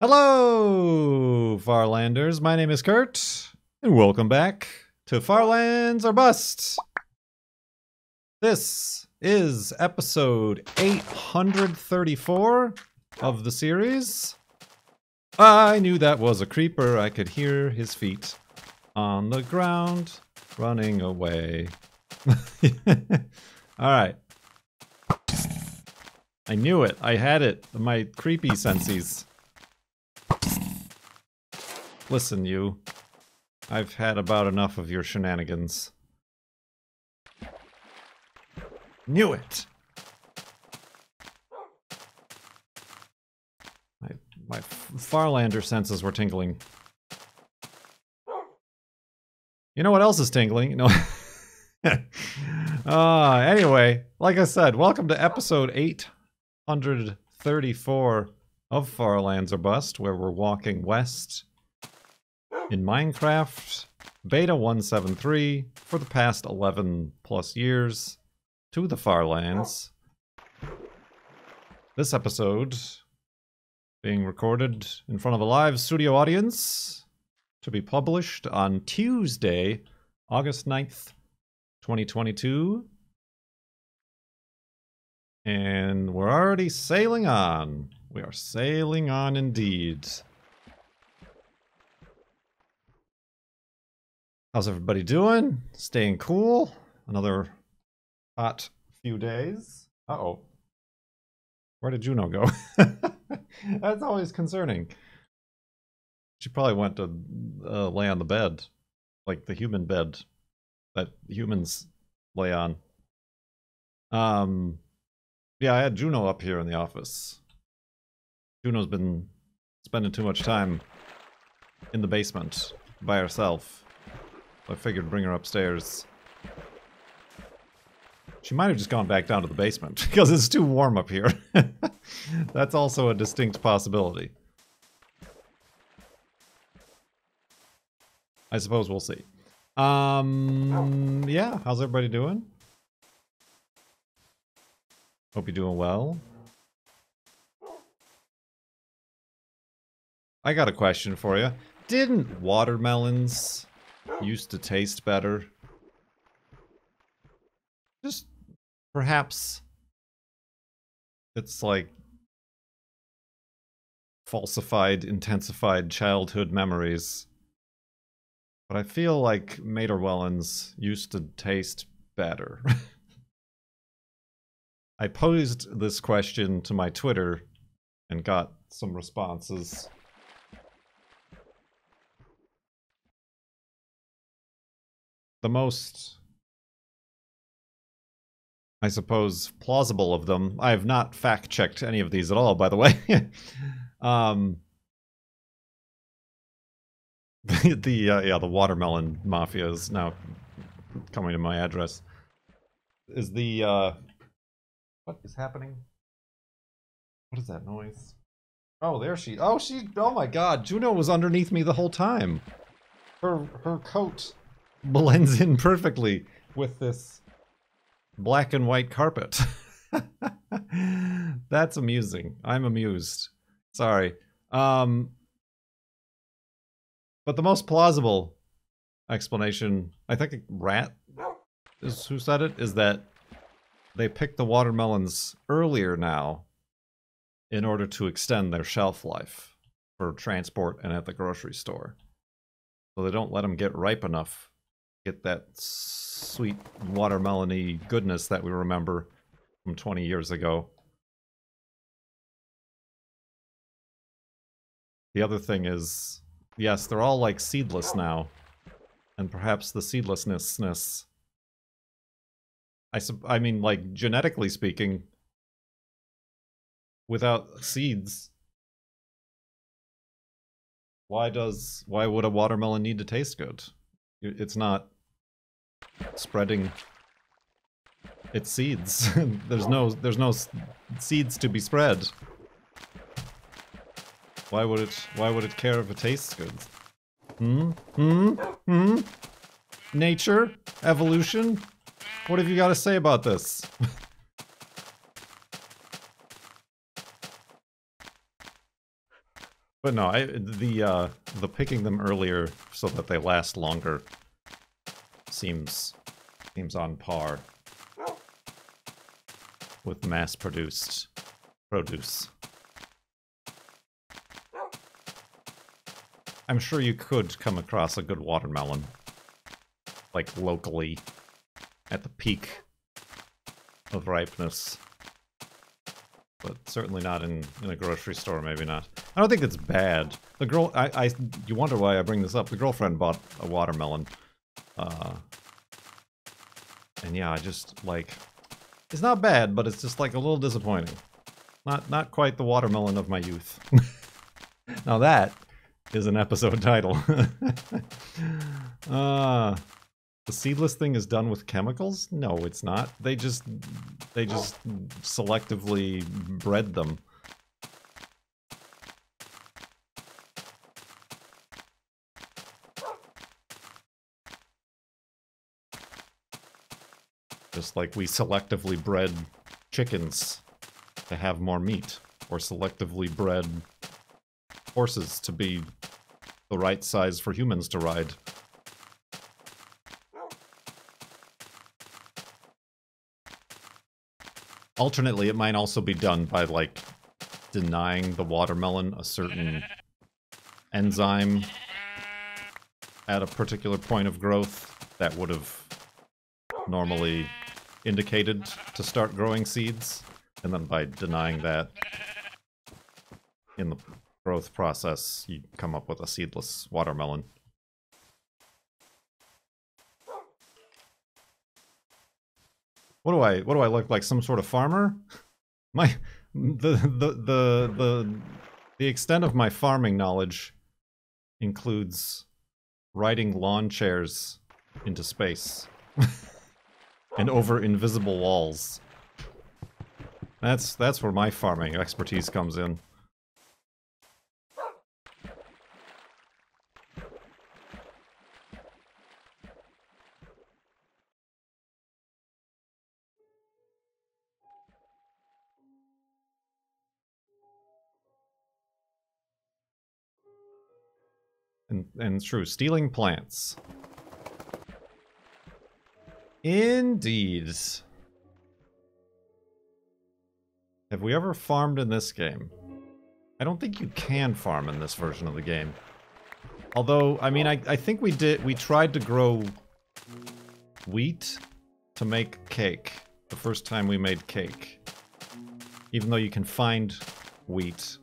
Hello, Farlanders. My name is Kurt, and welcome back to Farlands or Bust. This is episode 834 of the series. I knew that was a creeper. I could hear his feet on the ground, running away. Alright. I knew it. I had it. My creepy senses. Listen, you. I've had about enough of your shenanigans. Knew it! My Farlander senses were tingling. You know what else is tingling? No. Anyway, like I said, welcome to episode 834 of Farlands or Bust, where we're walking west in Minecraft Beta 173 for the past 11 plus years to the Farlands. This episode being recorded in front of a live studio audience to be published on Tuesday, August 9th, 2022. And we're already sailing on. We are sailing on indeed. How's everybody doing? Staying cool? Another hot few days. Uh-oh. Where did Juno go? That's always concerning. She probably went to lay on the bed. Like the human bed that humans lay on. Yeah, I had Juno up here in the office. Juno's been spending too much time in the basement by herself. I figured bring her upstairs. She might have just gone back down to the basement because it's too warm up here. That's also a distinct possibility. I suppose we'll see. Yeah, how's everybody doing? Hope you're doing well. I got a question for you. Didn't watermelons used to taste better? Just perhaps it's like falsified, intensified childhood memories. But I feel like Materwellens used to taste better. I posed this question to my Twitter and got some responses. The most, I suppose, plausible of them. I have not fact-checked any of these at all, by the way. The watermelon mafia is now coming to my address. Is the, what is happening? What is that noise? Oh, there she, oh my god, Juno was underneath me the whole time. Her coat blends in perfectly with this black and white carpet. That's amusing. I'm amused. Sorry. But the most plausible explanation, I think Rat is who said it, is that they picked the watermelons earlier now in order to extend their shelf life for transport and at the grocery store. So they don't let them get ripe enough. Get that sweet watermelon-y goodness that we remember from 20 years ago. The other thing is, yes, they're all like seedless now. And perhaps the seedlessness... I mean, like, genetically speaking, without seeds, why would a watermelon need to taste good? It's not spreading its seeds. there's no seeds to be spread. Why would it care if it tastes good? Nature? Evolution? What have you got to say about this? But no, the picking them earlier so that they last longer seems on par with mass-produced produce. I'm sure you could come across a good watermelon, like locally, at the peak of ripeness. But certainly not in a grocery store, maybe not. I don't think it's bad. The girl, you wonder why I bring this up. The girlfriend bought a watermelon. And yeah, I just, like, it's not bad, but it's just, like, a little disappointing. Not quite the watermelon of my youth. Now that is an episode title. The seedless thing is done with chemicals? No, it's not. They just selectively bred them. Just like we selectively bred chickens to have more meat, or selectively bred horses to be the right size for humans to ride. Alternately, it might also be done by, like, denying the watermelon a certain enzyme at a particular point of growth that would have normally indicated to start growing seeds, and then by denying that in the growth process, you come up with a seedless watermelon. What do I look like? Some sort of farmer? The extent of my farming knowledge includes riding lawn chairs into space and over invisible walls. That's where my farming expertise comes in. And true, stealing plants. Indeed. Have we ever farmed in this game? I don't think you can farm in this version of the game. Although, I mean, I think we tried to grow wheat to make cake. The first time we made cake. Even though you can find wheat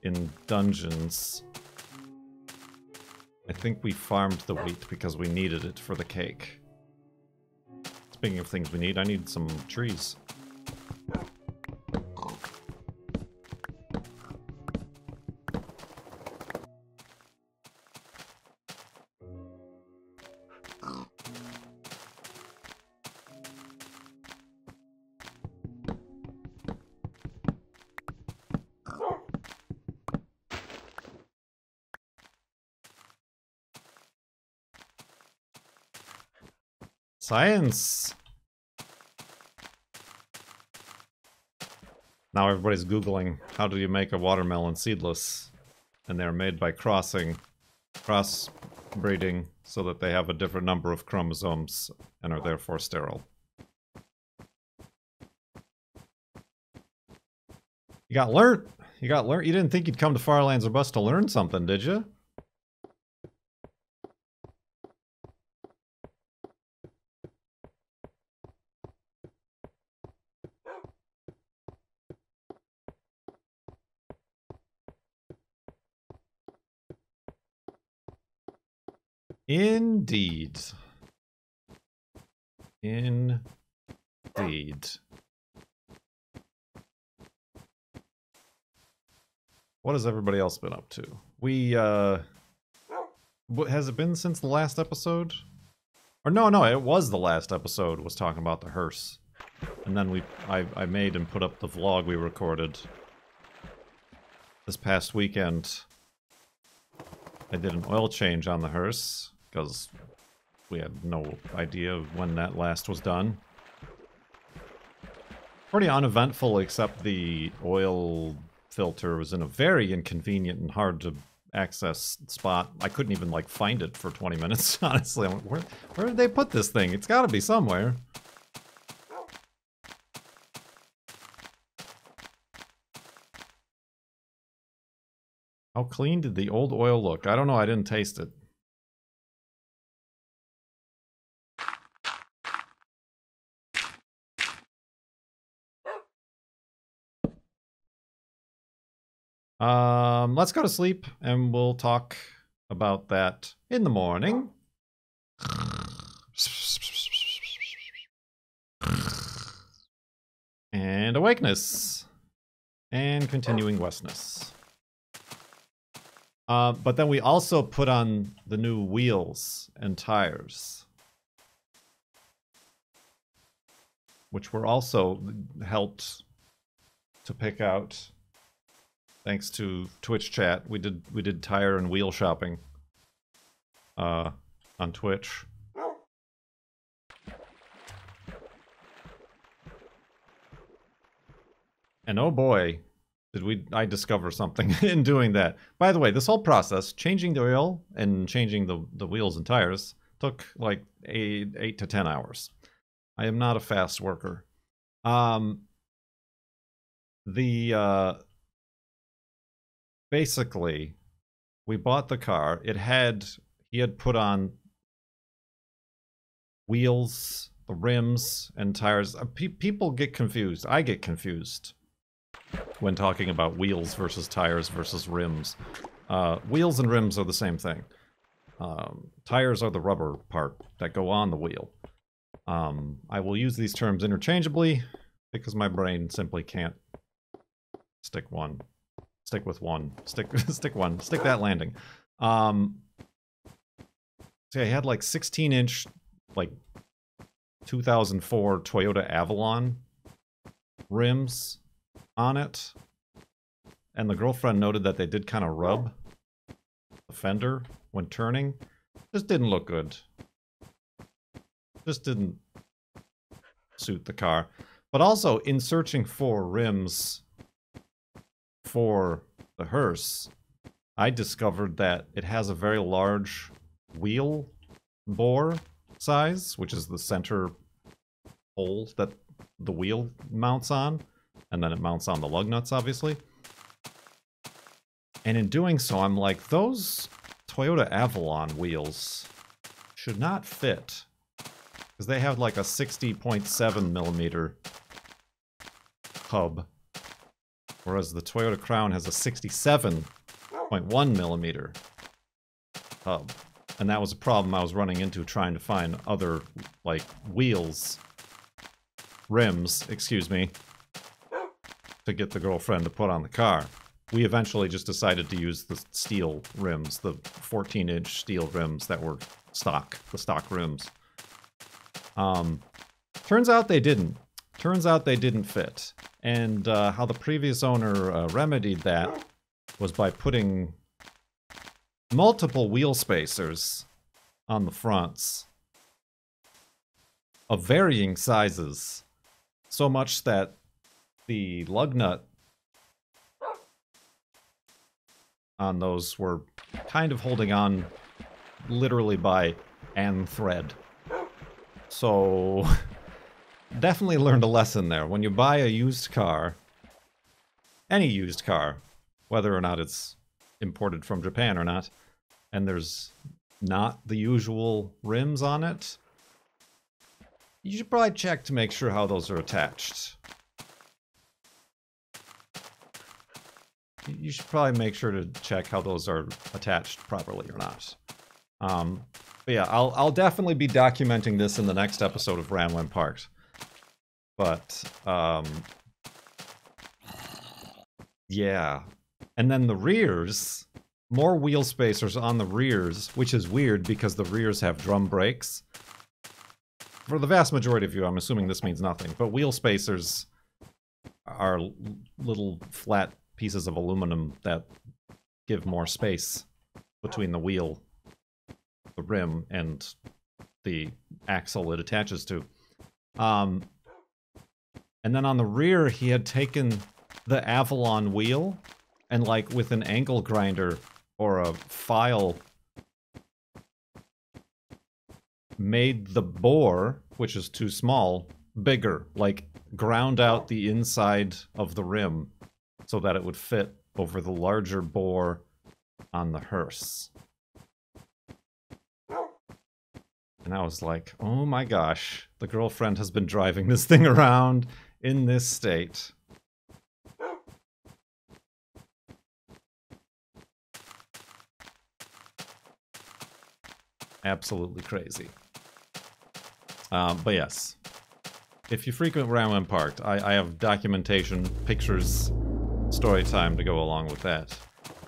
in dungeons, I think we farmed the wheat because we needed it for the cake. Speaking of things we need, I need some trees. Science! Now everybody's Googling, how do you make a watermelon seedless? And they're made by crossbreeding, so that they have a different number of chromosomes and are therefore sterile. You got learnt! You didn't think you'd come to Firelands or Bust to learn something, did you? Indeed. Indeed. What has everybody else been up to? Has it been since the last episode? Or no, it was the last episode, was talking about the hearse. And then I made and put up the vlog we recorded this past weekend. I did an oil change on the hearse, because we had no idea when that last was done. Pretty uneventful, except the oil filter was in a very inconvenient and hard to access spot. I couldn't even like find it for 20 minutes, honestly. I'm like, where did they put this thing? It's got to be somewhere. How clean did the old oil look? I don't know, I didn't taste it. Let's go to sleep and we'll talk about that in the morning. And awakeness. And continuing westness. But then we also put on the new wheels and tires, which were also helped to pick out thanks to Twitch chat. We did tire and wheel shopping on Twitch. And oh boy, did I discover something in doing that. By the way, this whole process, changing the oil and changing the wheels and tires, took like 8 to 10 hours. I am not a fast worker. Basically, we bought the car. He had put on wheels, the rims, and tires. People get confused. I get confused when talking about wheels versus tires versus rims. Wheels and rims are the same thing. Tires are the rubber part that go on the wheel. I will use these terms interchangeably because my brain simply can't stick with one. Stick that landing. So yeah, he had like 16-inch, like 2004 Toyota Avalon rims on it, and the girlfriend noted that they did kind of rub the fender when turning. Just didn't look good. Just didn't suit the car. But also, in searching for rims for the hearse, I discovered that it has a very large wheel bore size, which is the center hole that the wheel mounts on, and then it mounts on the lug nuts, obviously. And in doing so, I'm like, those Toyota Avalon wheels should not fit, because they have like a 60.7 millimeter hub, whereas the Toyota Crown has a 67.1 millimeter hub. And that was a problem I was running into trying to find other, like, rims, excuse me, to get the girlfriend to put on the car. We eventually just decided to use the steel rims, the 14-inch steel rims that were stock, the stock rims. Turns out they didn't. Turns out they didn't fit. And how the previous owner remedied that was by putting multiple wheel spacers on the fronts of varying sizes, so much that the lug nut on those were kind of holding on literally by an thread. So definitely learned a lesson there. When you buy a used car, any used car, whether or not it's imported from Japan or not, and there's not the usual rims on it, you should probably check to make sure how those are attached. You should probably make sure to check how those are attached properly or not. But yeah, I'll definitely be documenting this in the next episode of Ramblin' Parked. But, yeah. And then the rears, more wheel spacers on the rears, which is weird because the rears have drum brakes. For the vast majority of you, I'm assuming this means nothing, but wheel spacers are little flat pieces of aluminum that give more space between the wheel, the rim, and the axle it attaches to. And then on the rear, he had taken the Avalon wheel and like with an angle grinder or a file made the bore, which is too small, bigger, like ground out the inside of the rim so that it would fit over the larger bore on the hearse. And I was like, oh my gosh, the girlfriend has been driving this thing around in this state. Absolutely crazy. But yes, if you frequent Ramland Park, I have documentation, pictures, story time to go along with that.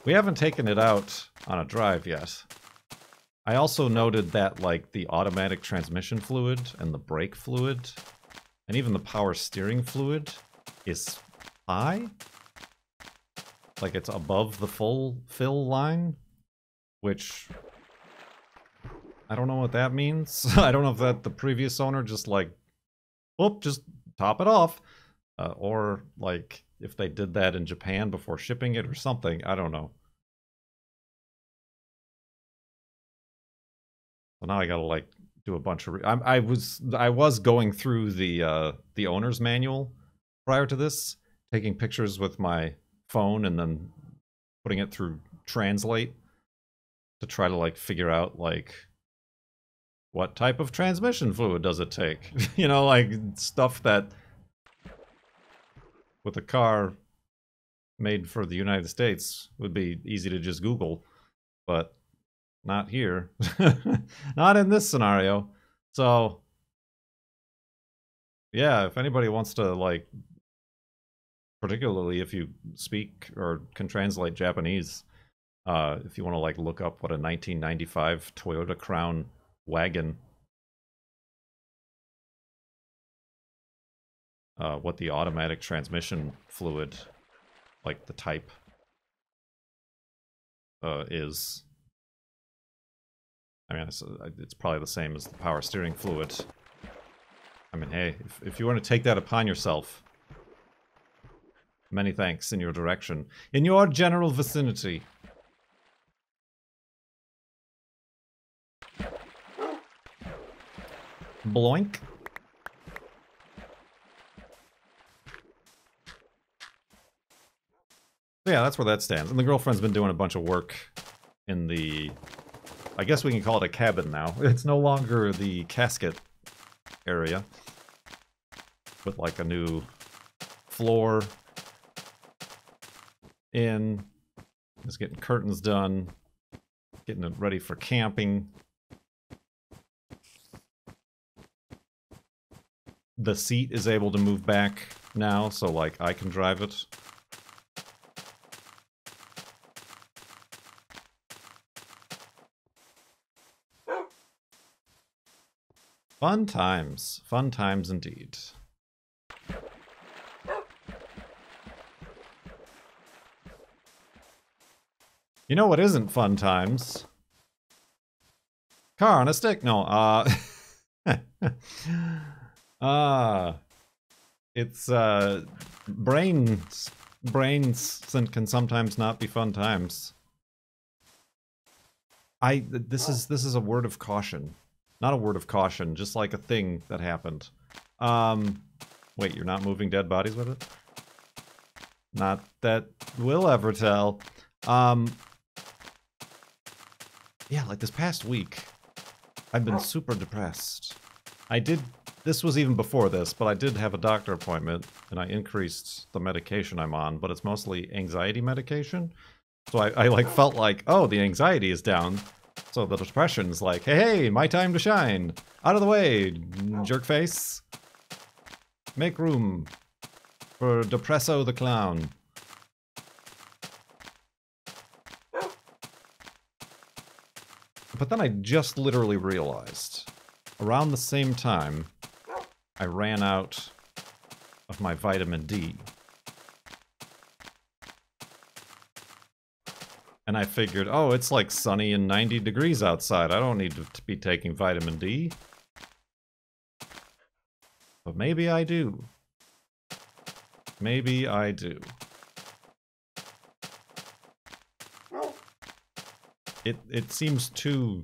We haven't taken it out on a drive yet. I also noted that, like, the automatic transmission fluid and the brake fluid, and even the power steering fluid, is high? Like, it's above the full fill line? Which, I don't know what that means. I don't know if that the previous owner just, like, whoop, just top it off. Or, like, if they did that in Japan before shipping it or something. I don't know. So now I gotta, like, do a bunch of... I was going through the owner's manual prior to this, taking pictures with my phone and then putting it through Translate to try to, like, figure out, like, what type of transmission fluid does it take? You know, like, stuff that with a car made for the United States would be easy to just Google, but not here. Not in this scenario. So, yeah, if anybody wants to, like, particularly if you speak or can translate Japanese, if you want to, like, look up what a 1995 Toyota Crown wagon, what the automatic transmission fluid, like the type, is. I mean, it's probably the same as the power steering fluid. I mean, hey, if you want to take that upon yourself, many thanks in your direction. In your general vicinity. Bloink. Yeah, that's where that stands. And the girlfriend's been doing a bunch of work in the... I guess we can call it a cabin now. It's no longer the casket area. With, like, a new floor in. Just getting curtains done. Getting it ready for camping. The seat is able to move back now, so, like, I can drive it. Fun times. Fun times indeed. You know what isn't fun times? Car on a stick. No, it's, brains can sometimes not be fun times. This is a word of caution. Not a word of caution, just like a thing that happened. Wait, you're not moving dead bodies with it? Not that we'll ever tell. Yeah, like this past week, I've been super depressed. This was even before this, but I did have a doctor appointment, and I increased the medication I'm on, but it's mostly anxiety medication. So I like, felt like, oh, the anxiety is down. So the depression's like, hey, my time to shine. Out of the way, jerk face. Make room for Depresso the Clown. But then I just literally realized, around the same time, I ran out of my vitamin D. And I figured, oh, it's like sunny and 90 degrees outside. I don't need to be taking vitamin D. But maybe I do. Maybe I do. It seems too,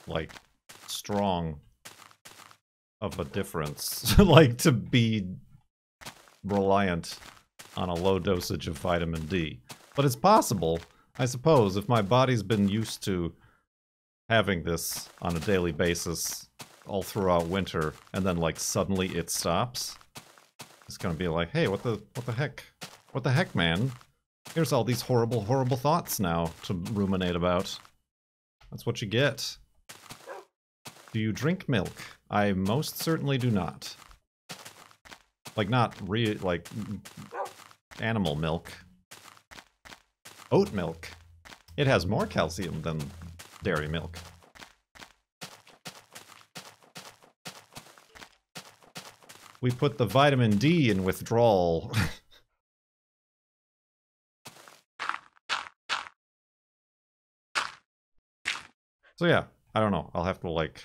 like, strong of a difference, like, to be reliant on a low dosage of vitamin D. But it's possible, I suppose, if my body's been used to having this on a daily basis all throughout winter, and then, like, suddenly it stops. It's gonna be like, hey, what the heck? What the heck, man? Here's all these horrible, horrible thoughts now to ruminate about. That's what you get. Do you drink milk? I most certainly do not. Like, not like, animal milk. Oat milk. It has more calcium than dairy milk. We put the vitamin D in withdrawal. So yeah, I don't know. I'll have to, like,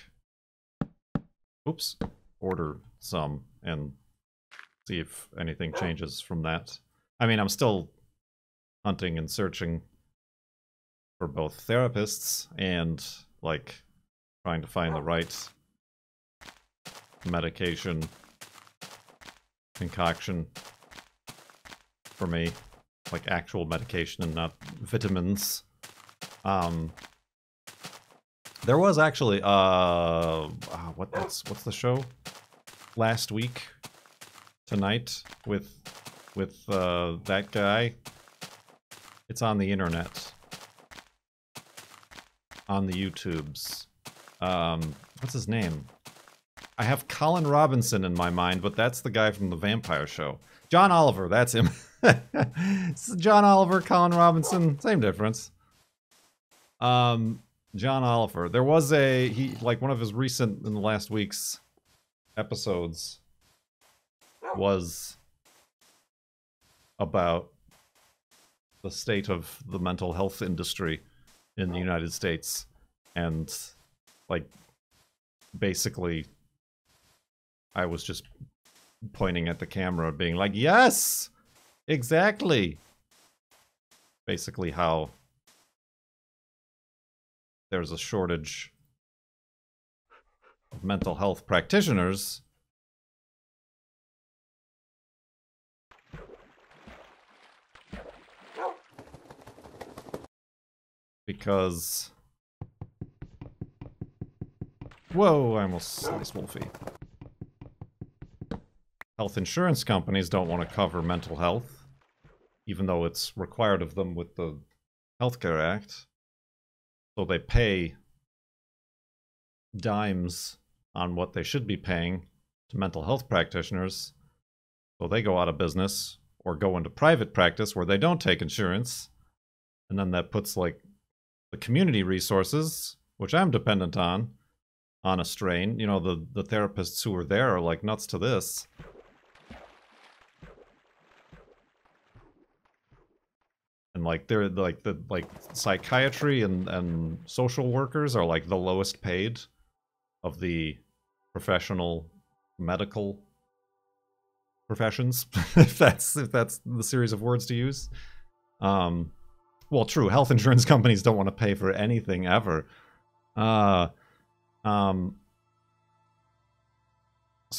oops, order some and see if anything changes from that. I mean, I'm still hunting and searching for both therapists and, like, trying to find the right medication concoction for me, like actual medication and not vitamins. There was actually what's the show last week tonight with that guy. It's on the internet, on the YouTubes. What's his name? I have Colin Robinson in my mind, but that's the guy from the Vampire Show. John Oliver, that's him. John Oliver, Colin Robinson, same difference. John Oliver. There was like one of his recent, in the last week's episodes was about the state of the mental health industry in the United States. And, like, basically, I was just pointing at the camera being like, yes! Exactly! Basically how there's a shortage of mental health practitioners because... Whoa, I almost sliced Wolfie. Health insurance companies don't want to cover mental health, even though it's required of them with the Healthcare Act. So they pay dimes on what they should be paying to mental health practitioners. So they go out of business or go into private practice where they don't take insurance. And then that puts, like, the community resources, which I'm dependent on a strain. You know, the therapists who are there are like nuts to this. And, like, they're like psychiatry and social workers are like the lowest paid of the professional medical professions, if that's the series of words to use. Well, true, health insurance companies don't want to pay for anything ever. So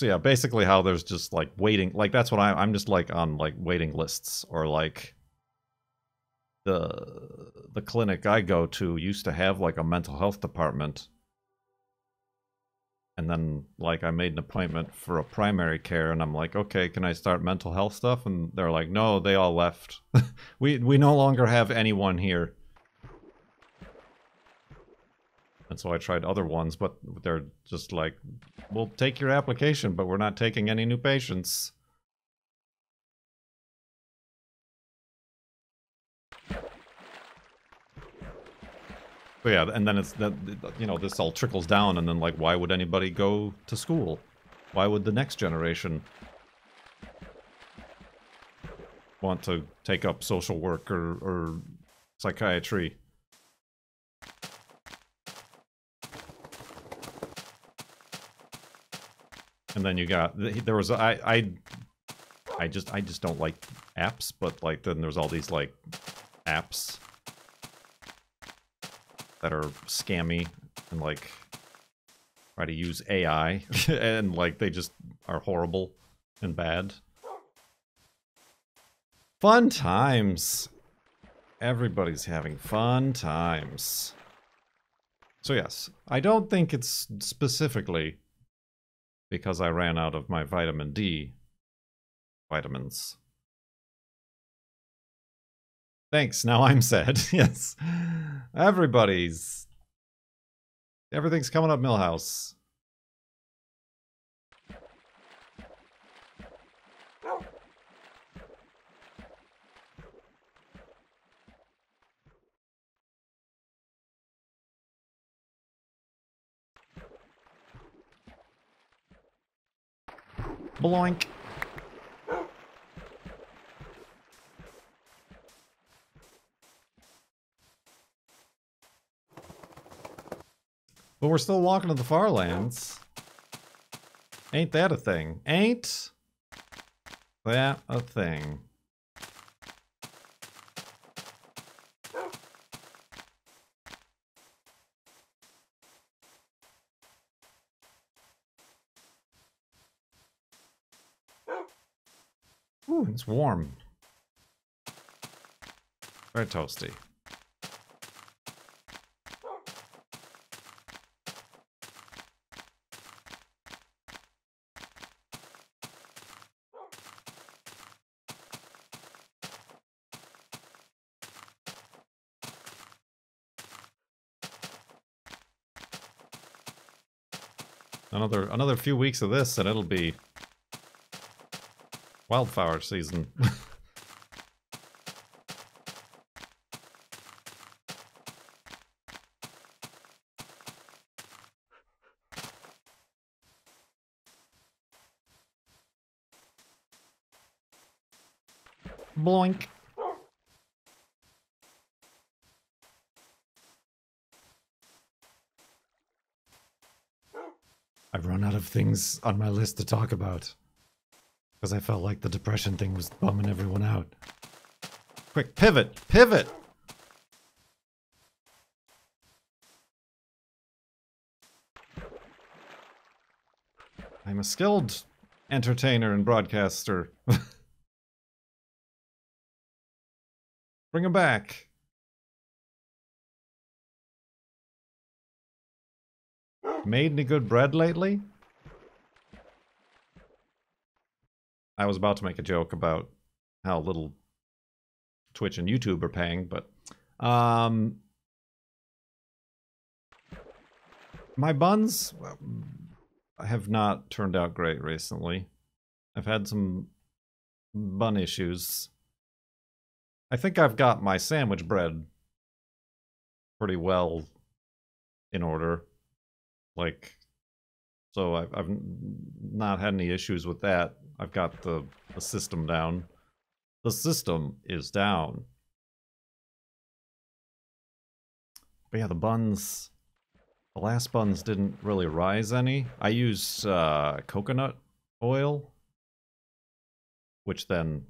yeah, basically how there's just, like, waiting, like, that's what I'm just, like, on, like, waiting lists, or, like, the clinic I go to used to have, like, a mental health department. And then, like, I made an appointment for a primary care, and I'm like, okay, can I start mental health stuff? And they're like, no, they all left. we no longer have anyone here. And so I tried other ones, but they're just like, we'll take your application, but we're not taking any new patients. But yeah, and then it's that, you know, this all trickles down, and then, like, why would anybody go to school? Why would the next generation want to take up social work or psychiatry? And then you got there was I just don't like apps, but like then there's all these like apps that are scammy and like try to use AI and like they just are horrible and bad. Fun times. Everybody's having fun times. So yes, I don't think it's specifically because I ran out of my vitamin D vitamins. Thanks, now I'm sad. Yes. Everything's coming up Millhouse. Bloink. But we're still walking to the far lands. Ain't that a thing? Ain't that a thing? Ooh, it's warm. Very toasty. Another few weeks of this and it'll be wildflower season. Bloink. I've run out of things on my list to talk about. Because I felt like the depression thing was bumming everyone out. Quick, pivot! Pivot! I'm a skilled entertainer and broadcaster. Bring him back. Made any good bread lately? I was about to make a joke about how little Twitch and YouTube are paying, but my buns have not turned out great recently. I've had some bun issues. I think I've got my sandwich bread pretty well in order. Like, so I've not had any issues with that. I've got the system down. The system is down. But yeah, the buns, the last buns didn't really rise any. I used coconut oil, which then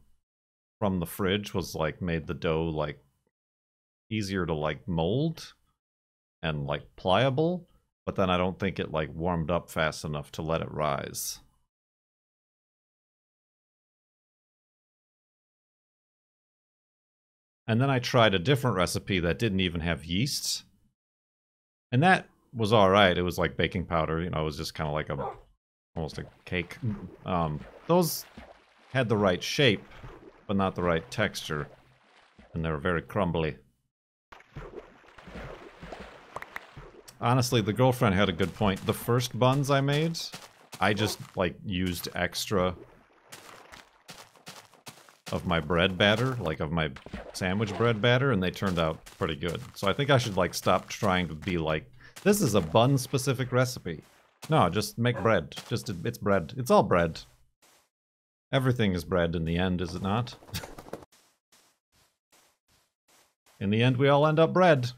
from the fridge was like made the dough like easier to like mold and like pliable, but then I don't think it like warmed up fast enough to let it rise. And then I tried a different recipe that didn't even have yeast. And that was alright. It was like baking powder, you know, it was just kind of like almost a cake. Those had the right shape, but not the right texture. And they were very crumbly. Honestly, the girlfriend had a good point. The first buns I made, I just, like, used extra of my bread batter, like of my sandwich bread batter, and they turned out pretty good. So I think I should, like, stop trying to be like, this is a bun-specific recipe. No, just make bread. Just, it's bread. It's all bread. Everything is bread in the end, is it not? In the end, we all end up bread.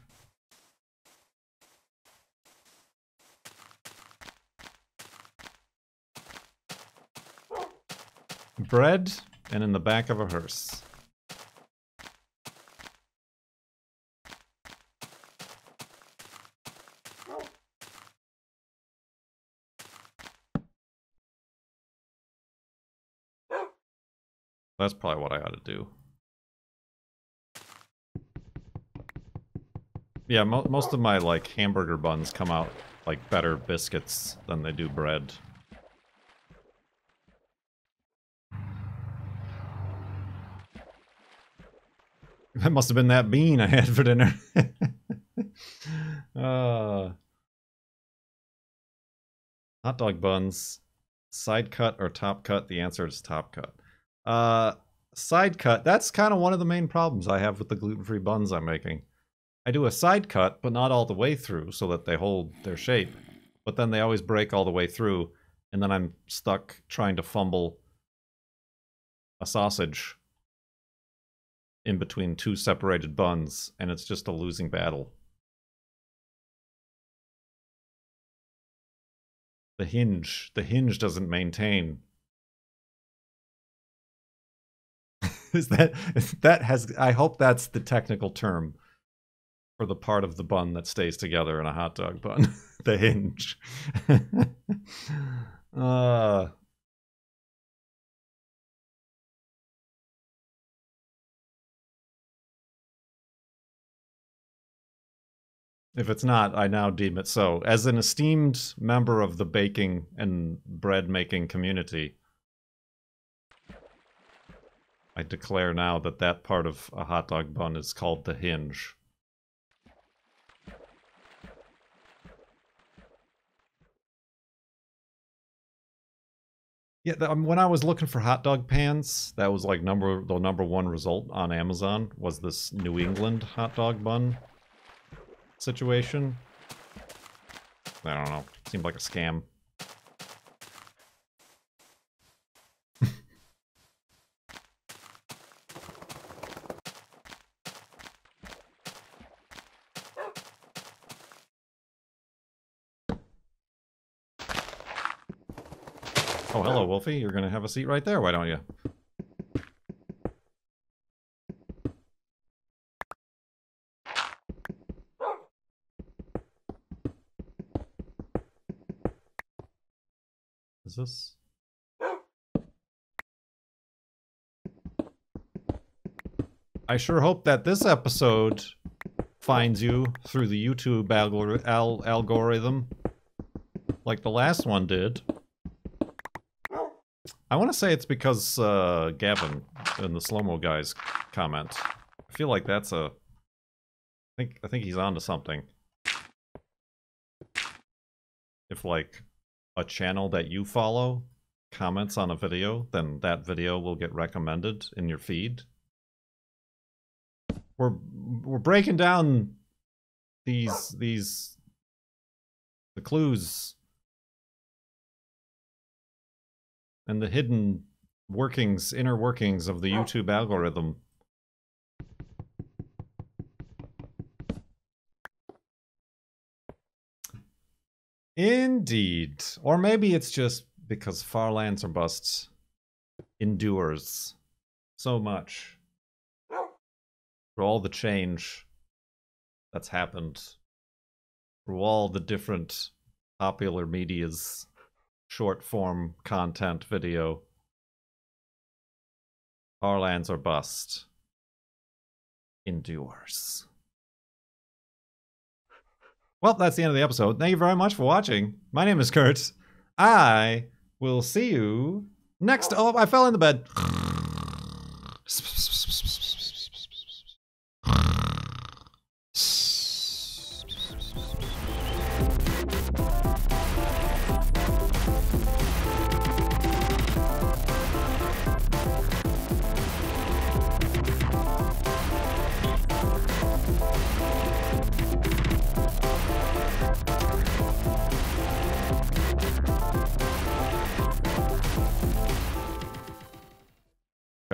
bread and in the back of a hearse. That's probably what I ought to do. Yeah, most of my, like, hamburger buns come out like better biscuits than they do bread. That must have been that bean I had for dinner. Hot dog buns. Side cut or top cut? The answer is top cut. Side cut. That's kind of one of the main problems I have with the gluten-free buns I'm making. I do a side cut, but not all the way through so that they hold their shape. But then they always break all the way through, and then I'm stuck trying to fumble a sausage in between two separated buns, and it's just a losing battle. The hinge doesn't maintain. I hope that's the technical term for the part of the bun that stays together in a hot dog bun. The hinge. If it's not, I now deem it so. As an esteemed member of the baking and bread making community, I declare now that that part of a hot dog bun is called the hinge. Yeah, when I was looking for hot dog pans, that was like the number one result on Amazon was this New England hot dog bun situation. I don't know. Seemed like a scam. Oh, hello, Wolfie. You're gonna have a seat right there, why don't you? Is this? I sure hope that this episode finds you through the YouTube algorithm like the last one did. I want to say it's because Gavin and the Slow-Mo guys comment. I feel like that's a... I think he's onto something. If, like, a channel that you follow comments on a video, then that video will get recommended in your feed. We're breaking down the clues and the hidden inner workings of the YouTube algorithm. Indeed. Or maybe it's just because Far Lands or Busts endures so much for all the change that's happened, through all the different popular media's short-form content video. Far Lands or Bust endures. Well, that's the end of the episode. Thank you very much for watching. My name is Kurt. I will see you next... Oh, I fell in the bed.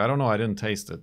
I don't know, I didn't taste it.